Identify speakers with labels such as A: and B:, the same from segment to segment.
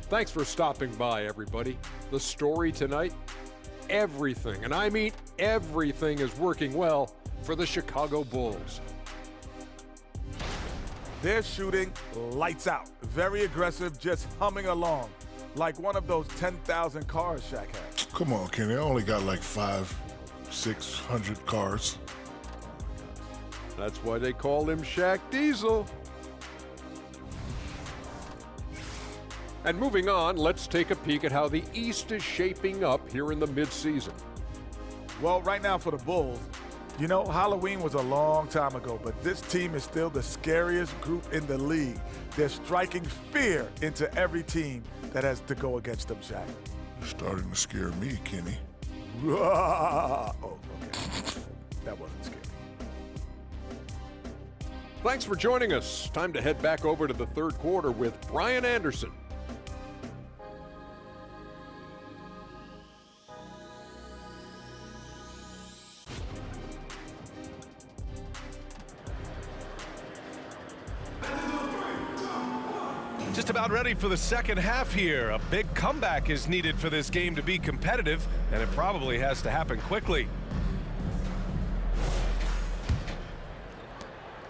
A: Thanks for stopping by, everybody. The story tonight, everything, and I mean everything, is working well for the Chicago Bulls.
B: They're shooting lights out. Very aggressive, just humming along. Like one of those 10,000 cars Shaq had.
C: Come on, Kenny. I only got like 500-600 cars.
A: That's why they call him Shaq Diesel. And moving on, let's take a peek at how the East is shaping up here in the midseason.
B: Well, right now for the Bulls, you know, Halloween was a long time ago, but this team is still the scariest group in the league. They're striking fear into every team that has to go against them, Shaq.
C: You're starting to scare me, Kenny.
B: Oh, okay. That wasn't scary.
A: Thanks for joining us. Time to head back over to the third quarter with Brian Anderson.
D: Just about ready for the second half here. A big comeback is needed for this game to be competitive, and it probably has to happen quickly.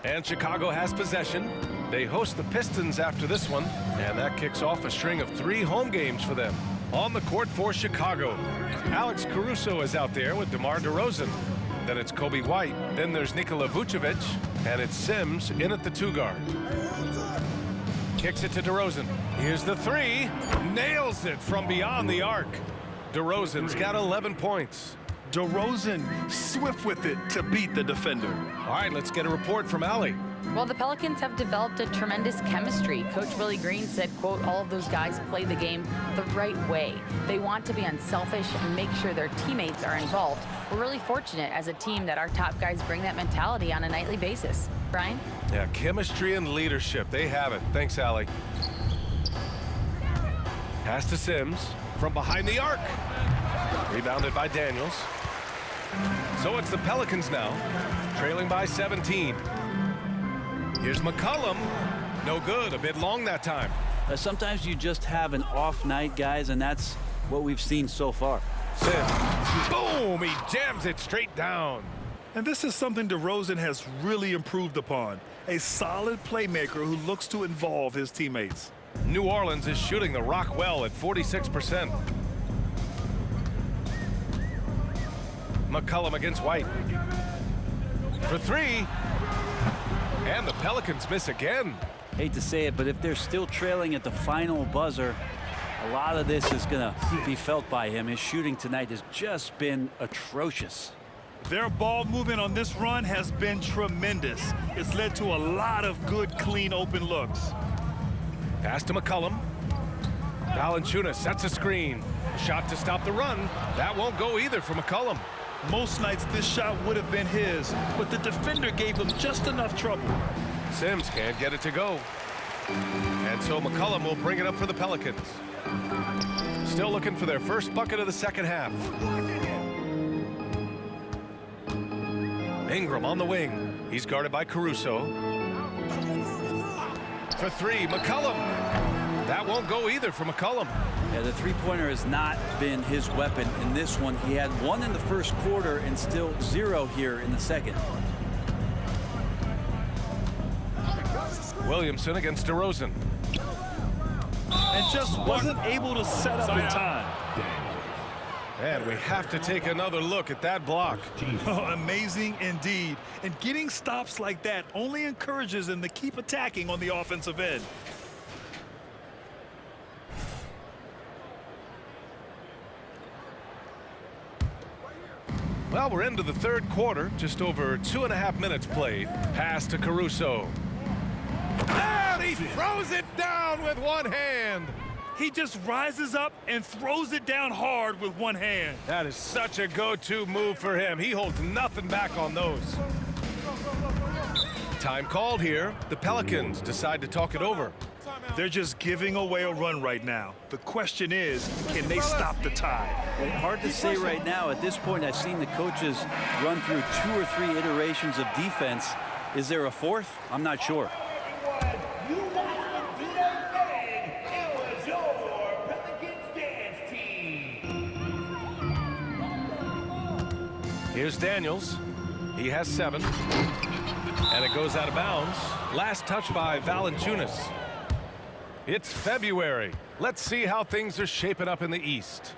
D: And Chicago has possession. They host the Pistons after this one, and that kicks off a string of 3 home games for them. On the court for Chicago, Alex Caruso is out there with DeMar DeRozan. Then it's Kobe White. Then there's Nikola Vucevic, and it's Sims in at the 2-guard. Kicks it to DeRozan. Here's the 3. Nails it from beyond the arc. DeRozan's got 11 points.
E: DeRozan swift with it to beat the defender.
D: All right, let's get a report from Allie.
F: Well, the Pelicans have developed a tremendous chemistry. Coach Willie Green said, quote, all of those guys play the game the right way. They want to be unselfish and make sure their teammates are involved. We're really fortunate as a team that our top guys bring that mentality on a nightly basis. Brian?
D: Yeah, chemistry and leadership. They have it. Thanks, Allie. Pass to Sims from behind the arc. Rebounded by Daniels. So it's the Pelicans now, trailing by 17. Here's McCollum. No good. A bit long that time.
G: Sometimes you just have an off night, guys, and that's what we've seen so far.
D: Sims. Boom! He jams it straight down.
E: And this is something DeRozan has really improved upon. A solid playmaker who looks to involve his teammates.
D: New Orleans is shooting the rock well at 46%. McCollum against White. For 3. And the Pelicans miss again.
G: Hate to say it, but if they're still trailing at the final buzzer, a lot of this is going to be felt by him. His shooting tonight has just been atrocious.
E: Their ball movement on this run has been tremendous. It's led to a lot of good, clean, open looks.
D: Pass to McCollum. Valanciunas sets a screen. Shot to stop the run. That won't go either for McCollum.
E: Most nights this shot would have been his, but the defender gave him just enough trouble.
D: Sims can't get it to go. And so McCollum will bring it up for the Pelicans. Still looking for their first bucket of the second half. Ingram on the wing. He's guarded by Caruso. For 3, McCollum. That won't go either for McCollum.
G: Yeah, the three-pointer has not been his weapon in this one. He had 1 in the first quarter and still 0 here in the second.
D: Williamson against DeRozan.
E: And just wasn't able to set up in time.
D: And we have to take another look at that block.
E: Oh, amazing indeed. And getting stops like that only encourages them to keep attacking on the offensive end.
D: Well, we're into the third quarter. Just over 2.5 minutes played. Pass to Caruso. And he throws it down with one hand.
E: He just rises up and throws it down hard with one hand.
D: That is such a go-to move for him. He holds nothing back on those. Time called here. The Pelicans decide to talk it over.
E: They're just giving away a run right now. The question is, can they stop the tide?
G: Hard to say right now. At this point, I've seen the coaches run through 2 or 3 iterations of defense. Is there a 4th? I'm not sure.
H: You guys can do that thing. It was your
D: Here's Daniels. He has 7. And it goes out of bounds. Last touch by Valanciunas. It's February. Let's see how things are shaping up in the East.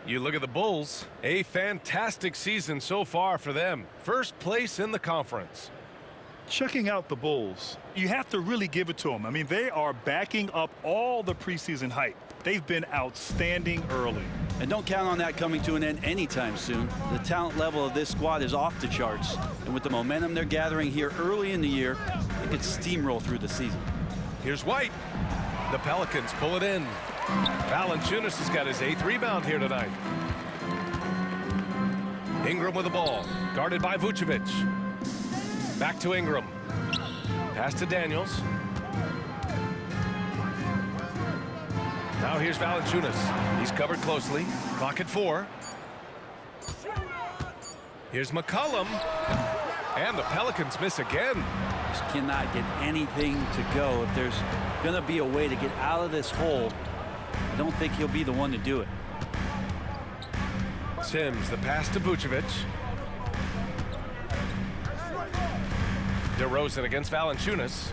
D: You look at the Bulls, a fantastic season so far for them. First place in the conference.
E: Checking out the Bulls, you have to really give it to them. I mean, they are backing up all the preseason hype. They've been outstanding early.
G: And don't count on that coming to an end anytime soon. The talent level of this squad is off the charts. And with the momentum they're gathering here early in the year, they could steamroll through the season.
D: Here's White. The Pelicans pull it in. Valanciunas has got his 8th rebound here tonight. Ingram with the ball, guarded by Vucevic. Back to Ingram. Pass to Daniels. Now here's Valanciunas. He's covered closely. Clock at 4. Here's McCollum. And the Pelicans miss again.
G: Just cannot get anything to go. If there's going to be a way to get out of this hole, I don't think he'll be the one to do it.
D: Sims, the pass to Vucevic. DeRozan against Valanciunas.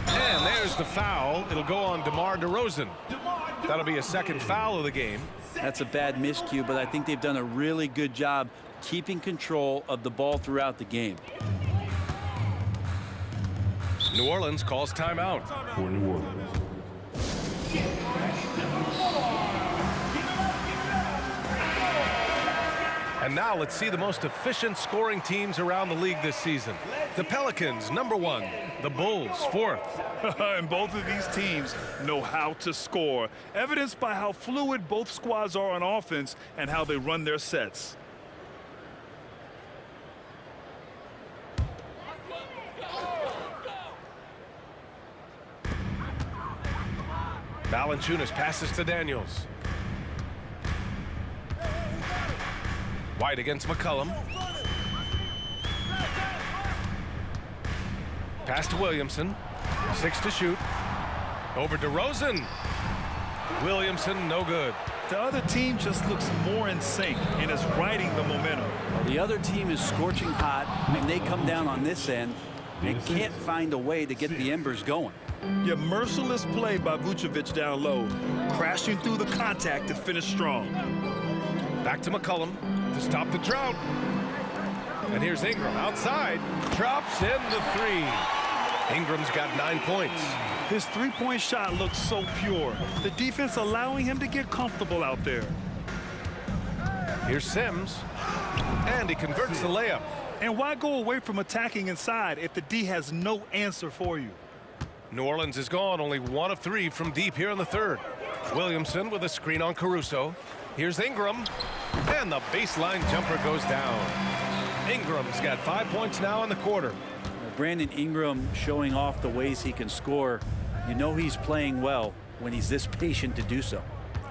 D: And there's the foul. It'll go on DeMar DeRozan. That'll be a second foul of the game.
G: That's a bad miscue, but I think they've done a really good job keeping control of the ball throughout the game.
D: New Orleans calls timeout.
H: For New Orleans.
D: And now let's see the most efficient scoring teams around the league this season. The Pelicans, number 1. The Bulls, 4th.
E: And both of these teams know how to score, evidenced by how fluid both squads are on offense and how they run their sets.
D: Valanciunas passes to Daniels. White against McCollum. Pass to Williamson. 6 to shoot. Over DeRozan. Williamson, no good.
E: The other team just looks more in sync and is riding the momentum.
G: Well, the other team is scorching hot, and they come down on this end and can't find a way to get the embers going.
E: Your merciless play by Vucevic down low, crashing through the contact to finish strong.
D: Back to McCollum to stop the drought. And here's Ingram outside. Drops in the 3. Ingram's got 9 points.
E: His three-point shot looks so pure. The defense allowing him to get comfortable out there.
D: Here's Sims. And he converts the layup.
E: And why go away from attacking inside if the D has no answer for you?
D: New Orleans is gone, only 1 of 3 from deep here in the 3rd. Williamson with a screen on Caruso. Here's Ingram. And the baseline jumper goes down. Ingram's got 5 points now in the quarter.
G: Brandon Ingram showing off the ways he can score. You know he's playing well when he's this patient to do so.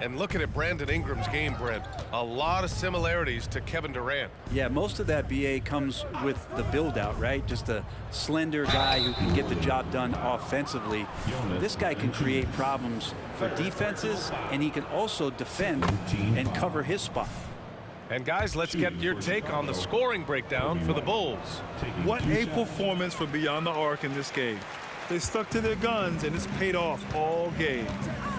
D: And looking at Brandon Ingram's game, Brent, a lot of similarities to Kevin Durant.
G: Yeah, most of that BA comes with the build-out, right? Just a slender guy who can get the job done offensively. This guy can create problems for defenses, and he can also defend and cover his spot.
D: And guys, let's get your take on the scoring breakdown for the Bulls.
E: What a performance from beyond the arc in this game. They stuck to their guns, and it's paid off all game.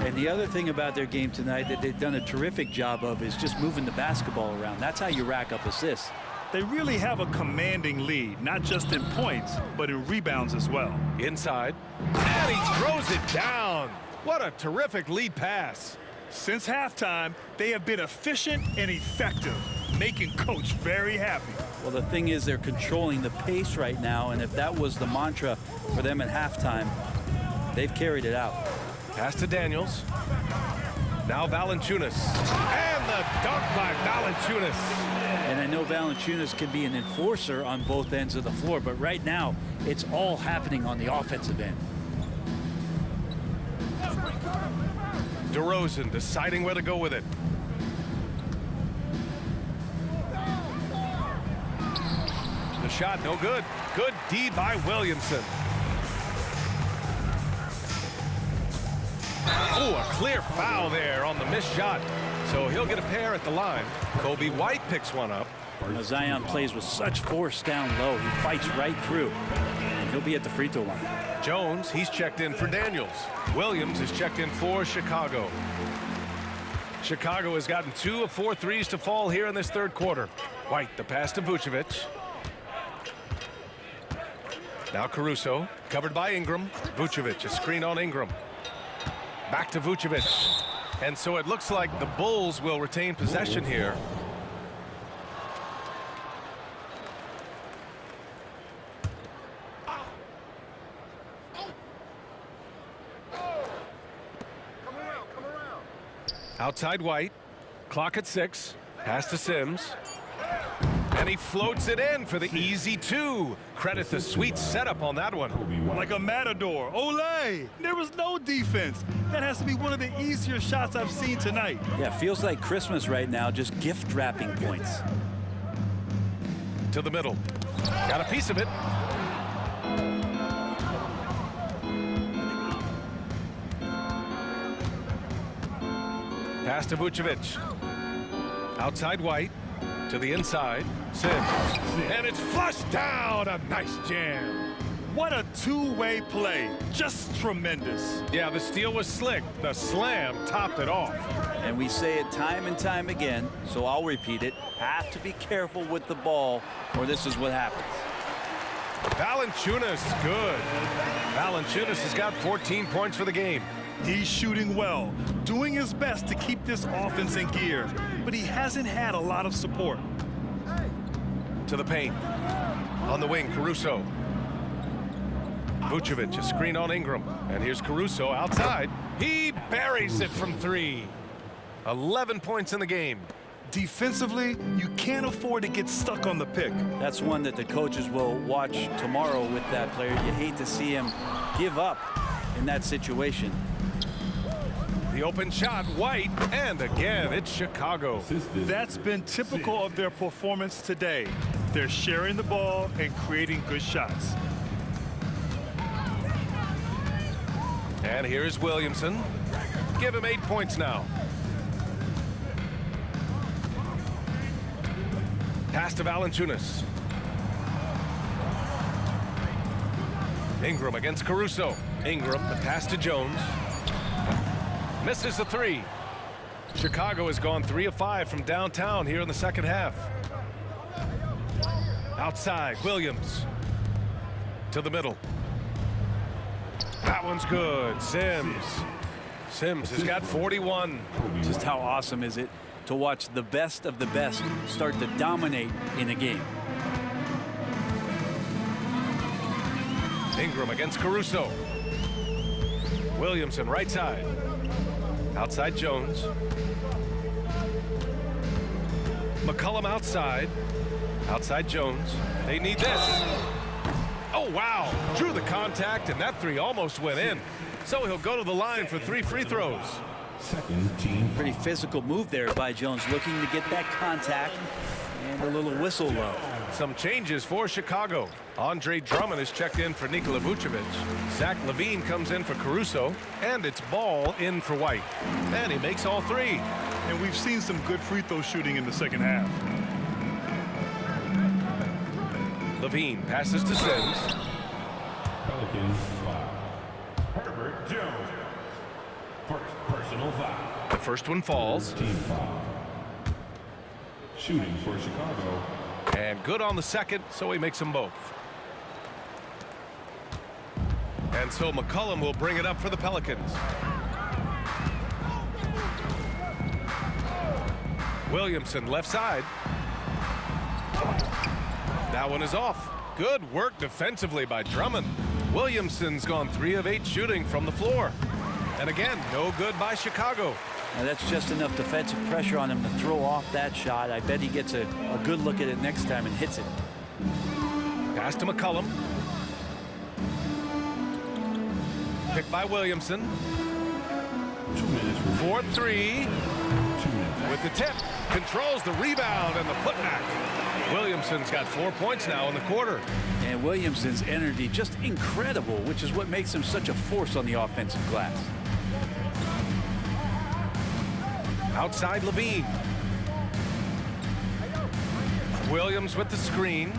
G: And the other thing about their game tonight that they've done a terrific job of is just moving the basketball around. That's how you rack up assists.
E: They really have a commanding lead, not just in points, but in rebounds as well.
D: Inside, and he throws it down. What a terrific lead pass.
E: Since halftime, they have been efficient and effective, making Coach very happy.
G: Well, the thing is they're controlling the pace right now, and if that was the mantra for them at halftime, they've carried it out.
D: Pass to Daniels. Now Valanciunas. And the dunk by Valanciunas.
G: And I know Valanciunas can be an enforcer on both ends of the floor, but right now, it's all happening on the offensive end.
D: DeRozan deciding where to go with it. The shot, no good. Good D by Williamson. Oh, a clear foul there on the missed shot. So he'll get a pair at the line. Kobe White picks one up.
G: Now Zion plays with such force down low. He fights right through. And he'll be at the free throw line.
D: Jones, he's checked in for Daniels. Williams is checked in for Chicago. Chicago has gotten 2 of 4 threes to fall here in this third quarter. White, the pass to Vucevic. Now Caruso, covered by Ingram. Vucevic, a screen on Ingram. Back to Vucevic. And so it looks like the Bulls will retain possession here. Outside White. Clock at 6. Pass to Sims. And he floats it in for the easy 2. Credit the sweet setup on that one.
E: Like a matador. Olay! There was no defense. That has to be one of the easier shots I've seen tonight.
G: Yeah, feels like Christmas right now, just gift wrapping points.
D: To the middle. Got a piece of it. Pass to Vucevic. Outside White. To the inside. Sims. And it's flushed down. A nice jam.
E: What a two-way play. Just tremendous.
D: Yeah, the steal was slick. The slam topped it off.
G: And we say it time and time again, so I'll repeat it. Have to be careful with the ball, or this is what happens.
D: Valanciunas, good. Valanciunas has got 14 points for the game.
E: He's shooting well, doing his best to keep this offense in gear, but he hasn't had a lot of support.
D: To the paint. On the wing, Caruso. Vucevic, a screen on Ingram. And here's Caruso outside. He buries it from 3. 11 points in the game.
E: Defensively, you can't afford to get stuck on the pick.
G: That's one that the coaches will watch tomorrow with that player. You hate to see him give up in that situation.
D: The open shot, White, and again, it's Chicago.
E: That's been typical of their performance today. They're sharing the ball and creating good shots.
D: And here's Williamson. Give him 8 points now. Pass to Valanciunas. Ingram against Caruso. Ingram, the pass to Jones. Misses the 3. Chicago has gone 3 of 5 from downtown here in the second half. Outside, Williams. To the middle. That one's good. Sims. Sims has got 41.
G: Just how awesome is it to watch the best of the best start to dominate in a game.
D: Ingram against Caruso. Williamson right side. Outside Jones. McCollum outside. Outside Jones. They need this. Oh, wow. Drew the contact, and that 3 almost went in. So he'll go to the line for 3 free throws.
G: Pretty physical move there by Jones, looking to get that contact and a little whistle low.
D: Some changes for Chicago. Andre Drummond is checked in for Nikola Vucevic. Zach LaVine comes in for Caruso, and it's Ball in for White. And he makes all 3.
E: And we've seen some good free throw shooting in the second half.
D: LaVine passes to Sims.
H: Pelicans foul. Herbert Jones. First personal foul.
D: The first one falls.
H: Team foul. Shooting for Chicago.
D: And good on the second, so he makes them both. And so McCollum will bring it up for the Pelicans. Williamson left side. That one is off. Good work defensively by Drummond. Williamson's gone 3 of 8 shooting from the floor. And again, no good by Chicago.
G: Now that's just enough defensive pressure on him to throw off that shot. I bet he gets a good look at it next time and hits it.
D: Pass to McCollum. Picked by Williamson.
H: 2 minutes.
D: 4-3.
H: 2 minutes.
D: With the tip. Controls the rebound and the putback. Williamson's got 4 points now in the quarter.
G: And Williamson's energy just incredible, which is what makes him such a force on the offensive glass.
D: Outside Levine. Williams with the screen.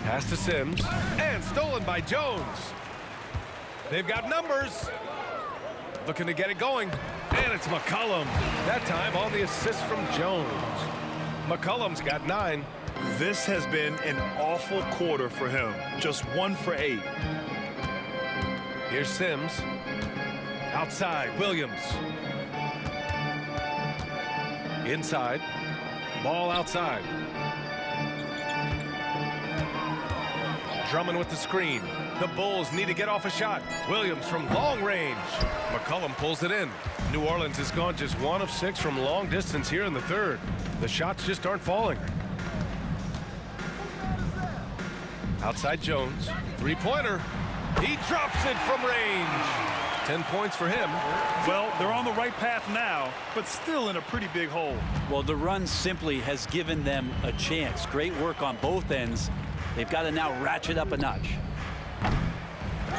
D: Pass to Sims. And stolen by Jones. They've got numbers. Looking to get it going. And it's McCollum. That time on the assist from Jones. McCollum's got 9.
E: This has been an awful quarter for him. Just 1 for 8.
D: Here's Sims. Outside, Williams. Inside. Ball outside. Drummond with the screen. The Bulls need to get off a shot. Williams from long range. McCollum pulls it in. New Orleans has gone just 1 of 6 from long distance here in the third. The shots just aren't falling. Outside Jones. 3-pointer. He drops it from range. 10 points for him.
E: Well, they're on the right path now, but still in a pretty big hole.
G: Well, the run simply has given them a chance. Great work on both ends. They've got to now ratchet up a notch.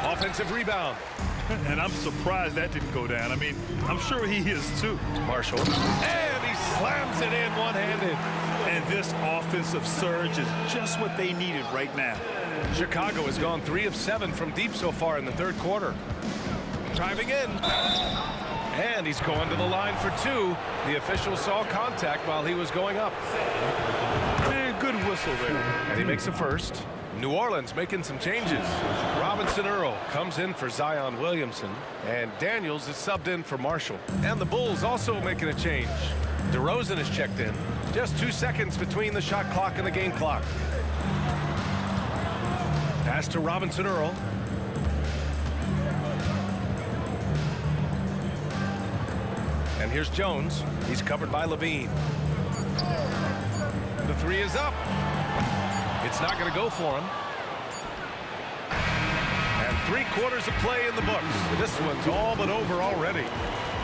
D: Offensive rebound.
E: And I'm surprised that didn't go down. I mean, I'm sure he is too.
D: Marshall. And he slams it in one-handed.
E: And this offensive surge is just what they needed right now.
D: Chicago has gone 3 of 7 from deep so far in the third quarter. Driving in. And he's going to the line for 2. The official saw contact while he was going up.
E: And good whistle there.
D: And he makes a first. New Orleans making some changes. Robinson Earl comes in for Zion Williamson. And Daniels is subbed in for Marshall. And the Bulls also making a change. DeRozan is checked in. Just 2 seconds between the shot clock and the game clock. Pass to Robinson Earl. And here's Jones. He's covered by Levine. The 3 is up. It's not going to go for him. And 3/4 of play in the books. This one's all but over already.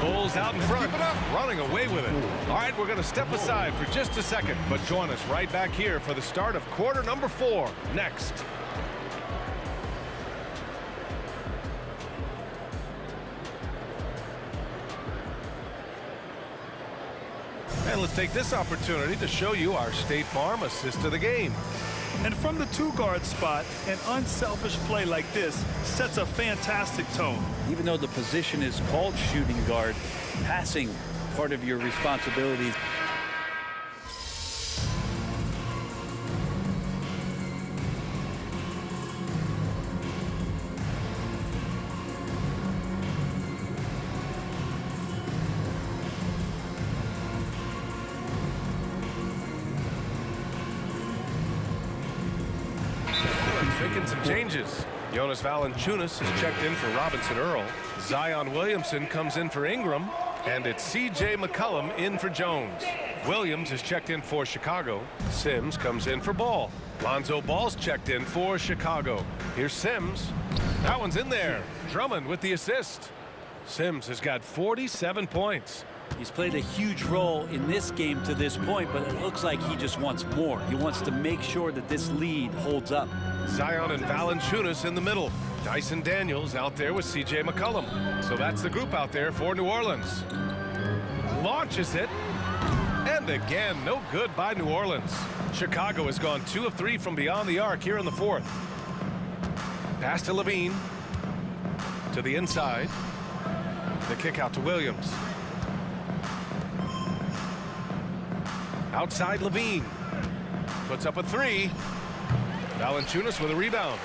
D: Bulls out in front, running away with it. All right, we're going to step aside for just a second, but join us right back here for the start of quarter number 4 next. And let's take this opportunity to show you our State Farm assist of the game.
E: And from the 2-guard spot, an unselfish play like this sets a fantastic tone.
G: Even though the position is called shooting guard, passing part of your responsibility.
D: Making some changes. Jonas Valanciunas is checked in for Robinson Earl. Zion Williamson comes in for Ingram. And it's C.J. McCollum in for Jones. Williams is checked in for Chicago. Sims comes in for Ball. Lonzo Ball's checked in for Chicago. Here's Sims. That one's in there. Drummond with the assist. Sims has got 47 points.
G: He's played a huge role in this game to this point, but it looks like he just wants more. He wants to make sure that this lead holds up.
D: Zion and Valanciunas in the middle. Dyson Daniels out there with C.J. McCollum. So that's the group out there for New Orleans. Launches it. And again, no good by New Orleans. Chicago has gone 2 of 3 from beyond the arc here in the fourth. Pass to Levine. To the inside. The kick out to Williams. Outside Levine. Puts up a 3. Valanciunas with a rebound.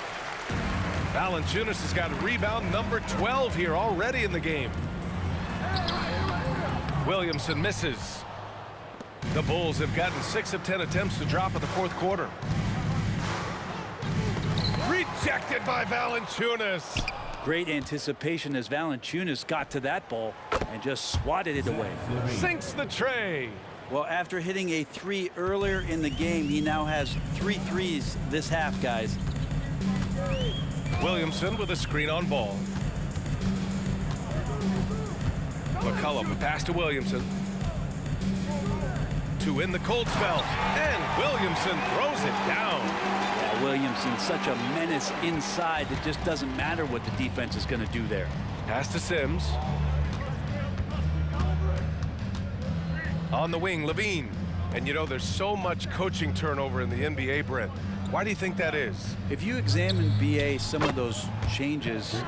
D: Valanciunas has got rebound number 12 here already in the game. Williamson misses. The Bulls have gotten 6 of 10 attempts to drop in the fourth quarter. Rejected by Valanciunas.
G: Great anticipation as Valanciunas got to that ball and just swatted it away.
D: Sinks the tray.
G: Well, after hitting a 3 earlier in the game, he now has 3 threes this half, guys.
D: Williamson with a screen on Ball. McCollum, a pass to Williamson. To in the cold spell. And Williamson throws it down.
G: Yeah, Williamson, such a menace inside. It just doesn't matter what the defense is going to do there.
D: Pass to Sims. On the wing, Levine. And you know, there's so much coaching turnover in the NBA, Brent. Why do you think that is?
G: If you examine BA, some of those changes,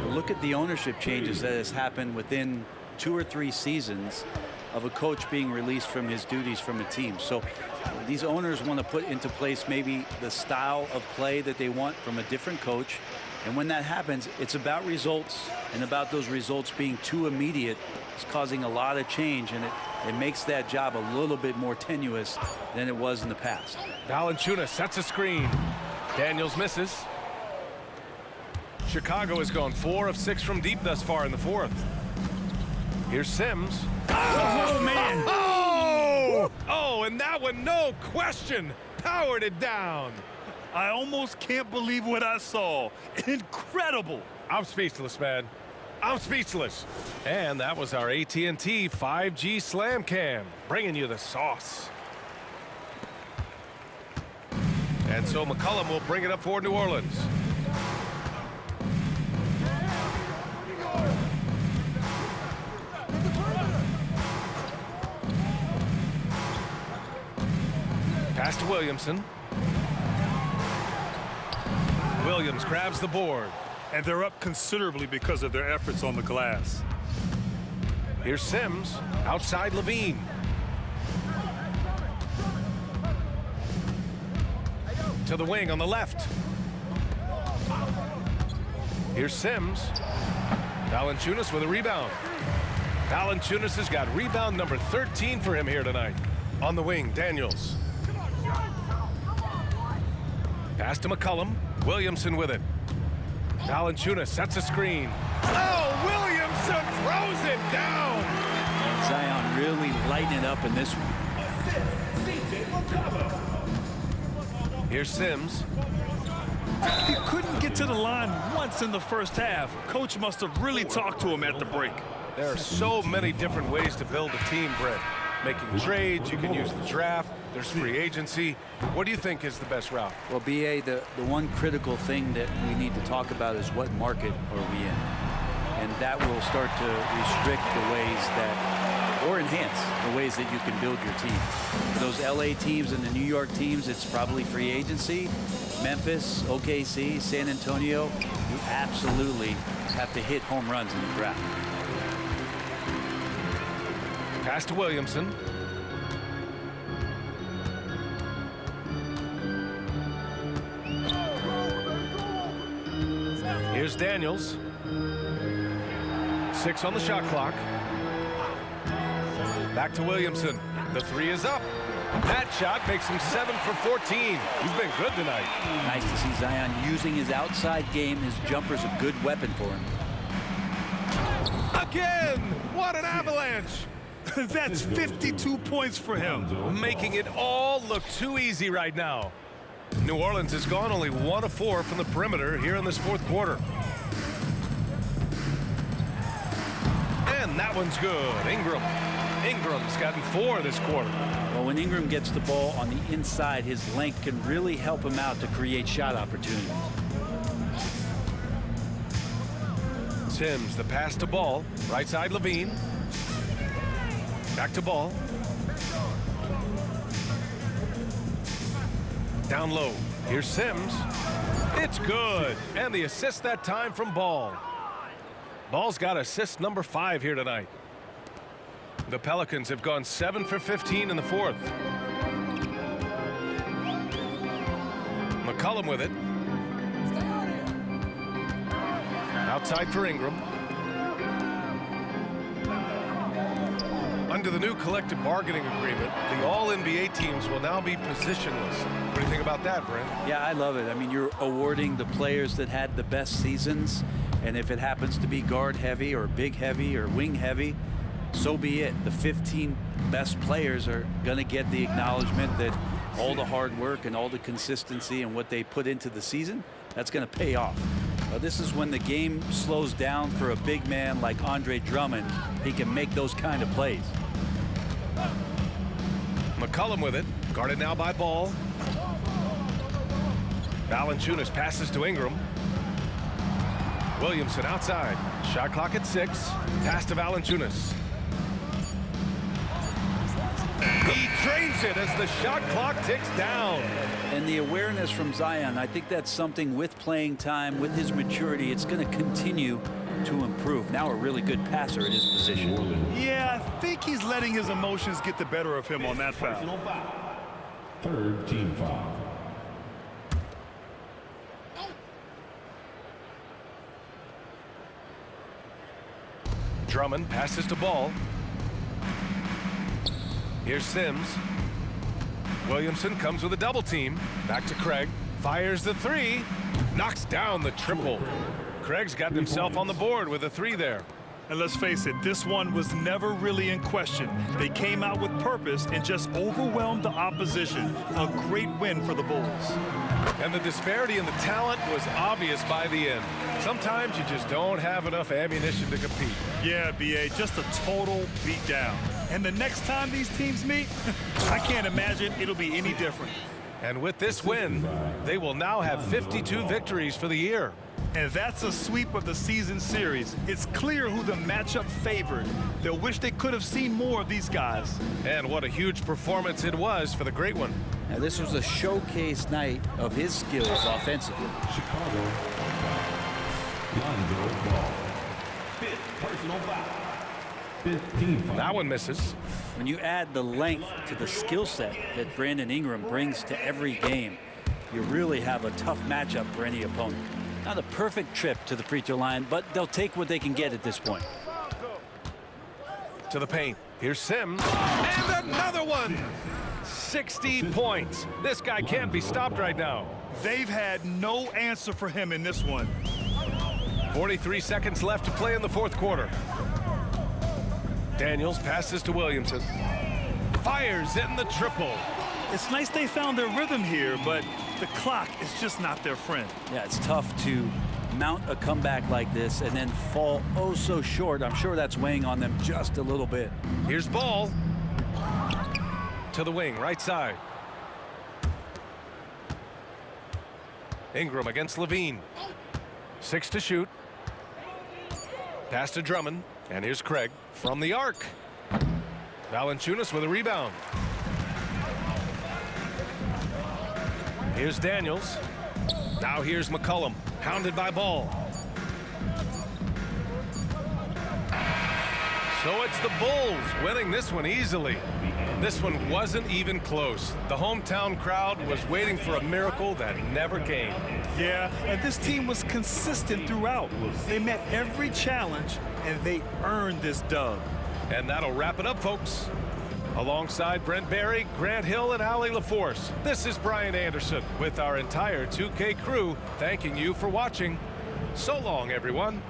G: look at the ownership changes that has happened within 2 or 3 seasons of a coach being released from his duties from a team. So these owners want to put into place maybe the style of play that they want from a different coach. And when that happens, it's about results, and about those results being too immediate. It's causing a lot of change, and it makes that job a little bit more tenuous than it was in the past.
D: Valanciunas sets a screen. Daniels misses. Chicago has gone 4 of 6 from deep thus far in the fourth. Here's Sims.
E: Oh, man.
D: Oh, and that one, no question, powered it down.
E: I almost can't believe what I saw. Incredible.
D: I'm speechless, man. I'm speechless. And that was our AT&T 5G Slam Cam, bringing you the sauce. And so McCollum will bring it up for New Orleans. Pass to Williamson. Williams grabs the board.
E: And they're up considerably because of their efforts on the glass.
D: Here's Sims, outside Levine. To the wing on the left. Here's Sims. Valanciunas with a rebound. Valanciunas has got rebound number 13 for him here tonight. On the wing, Daniels. Pass to McCollum. Williamson with it. Valanciunas sets a screen. Oh, Williamson throws it down.
G: And Zion really lighting it up in this one.
D: Here's Sims.
E: He couldn't get to the line once in the first half. Coach must have really talked to him at the break.
D: There are so many different ways to build a team, Brent. Making trades, you can use the draft, there's free agency. What do you think is the best route?
G: Well, BA, the one critical thing that we need to talk about is what market are we in? And that will start to restrict the ways that, or enhance the ways that you can build your team. For those LA teams and the New York teams, it's probably free agency. Memphis, OKC, San Antonio, you absolutely have to hit home runs in the draft.
D: Pass to Williamson. Here's Daniels. 6 on the shot clock. Back to Williamson. The 3 is up. That shot makes him 7 for 14. He's been good tonight.
G: Nice to see Zion using his outside game. His jumper's a good weapon for him.
D: Again! What an avalanche!
E: That's 52 points for him.
D: Making it all look too easy right now. New Orleans has gone only 1 of 4 from the perimeter here in this fourth quarter. And that one's good. Ingram's gotten 4 this quarter.
G: Well, when Ingram gets the ball on the inside, his length can really help him out to create shot opportunities.
D: Sims, the pass to Ball. Right side, Levine. Back to Ball. Down low. Here's Sims. It's good. And the assist that time from Ball. Ball's got assist number 5 here tonight. The Pelicans have gone 7 for 15 in the fourth. McCollum with it. Outside for Ingram. Under the new collective bargaining agreement, the all-NBA teams will now be positionless. What do you think about that, Brent?
G: Yeah, I love it. I mean, you're awarding the players that had the best seasons, and if it happens to be guard heavy or big heavy or wing heavy, so be it. The 15 best players are going to get the acknowledgement that all the hard work and all the consistency and what they put into the season, that's going to pay off. This is when the game slows down for a big man like Andre Drummond. He can make those kind of plays.
D: McCollum with it. Guarded now by Ball. Valanciunas passes to Ingram. Williamson outside. Shot clock at 6. Pass to Valanciunas. He drains it as the shot clock ticks down.
G: And the awareness from Zion, I think that's something with playing time, with his maturity, it's going to continue to improve. Now a really good passer at his position.
E: Yeah, I think he's letting his emotions get the better of him on that foul.
H: Third team foul.
D: Drummond passes to Ball. Here's Sims. Williamson comes with a double team. Back to Craig. Fires the three. Knocks down the triple. Craig's got himself on the board with a three there.
E: And let's face it, this one was never really in question. They came out with purpose and just overwhelmed the opposition. A great win for the Bulls.
D: And the disparity in the talent was obvious by the end. Sometimes you just don't have enough ammunition to compete.
E: Yeah, B.A., just a total beatdown. And the next time these teams meet, I can't imagine it'll be any different.
D: And with this win, they will now have 52 victories for the year.
E: And that's a sweep of the season series. It's clear who the matchup favored. They'll wish they could have seen more of these guys.
D: And what a huge performance it was for the Great One.
G: Now this was a showcase night of his skills offensively.
H: Chicago. Lonzo Ball. Fifth personal foul. 15 foul.
D: That one misses.
G: When you add the length to the skill set that Brandon Ingram brings to every game, you really have a tough matchup for any opponent. Not a perfect trip to the free throw line, but they'll take what they can get at this point.
D: To the paint. Here's Sims. And another one! 60 points. This guy can't be stopped right now.
E: They've had no answer for him in this one.
D: 43 seconds left to play in the fourth quarter. Daniels passes to Williamson. Fires in the triple.
E: It's nice they found their rhythm here, but the clock is just not their friend.
G: Yeah, it's tough to mount a comeback like this and then fall oh so short. I'm sure that's weighing on them just a little bit.
D: Here's Ball. To the wing, right side. Ingram against Levine. 6 to shoot. Pass to Drummond. And here's Craig from the arc. Valanciunas with a rebound. Here's Daniels. Now here's McCollum, hounded by Ball. So it's the Bulls winning this one easily. This one wasn't even close. The hometown crowd was waiting for a miracle that never came.
E: Yeah, and this team was consistent throughout. They met every challenge, and they earned this dub.
D: And that'll wrap it up, folks. Alongside Brent Barry, Grant Hill, and Allie LaForce, this is Brian Anderson with our entire 2K crew thanking you for watching. So long, everyone.